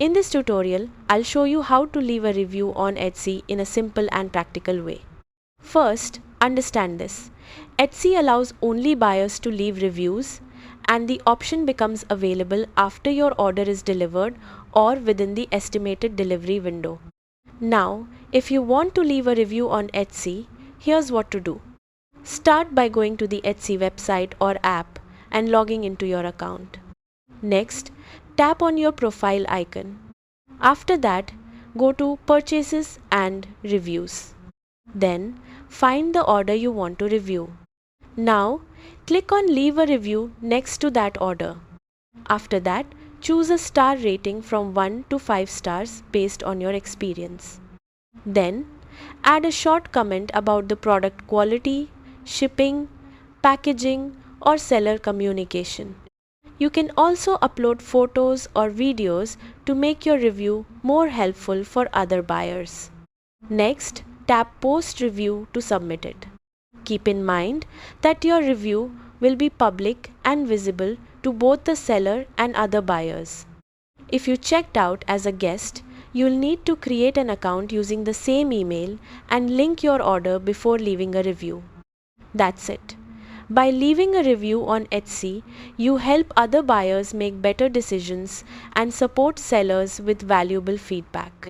In this tutorial, I'll show you how to leave a review on Etsy in a simple and practical way. First, understand this. Etsy allows only buyers to leave reviews, and the option becomes available after your order is delivered or within the estimated delivery window. Now, if you want to leave a review on Etsy, here's what to do. Start by going to the Etsy website or app and logging into your account. Next, tap on your profile icon. After that, go to Purchases and Reviews. Then, find the order you want to review. Now, click on Leave a Review next to that order. After that, choose a star rating from 1 to 5 stars based on your experience. Then, add a short comment about the product quality, shipping, packaging, or seller communication. You can also upload photos or videos to make your review more helpful for other buyers. Next, tap Post Review to submit it. Keep in mind that your review will be public and visible to both the seller and other buyers. If you checked out as a guest, you'll need to create an account using the same email and link your order before leaving a review. That's it. By leaving a review on Etsy, you help other buyers make better decisions and support sellers with valuable feedback.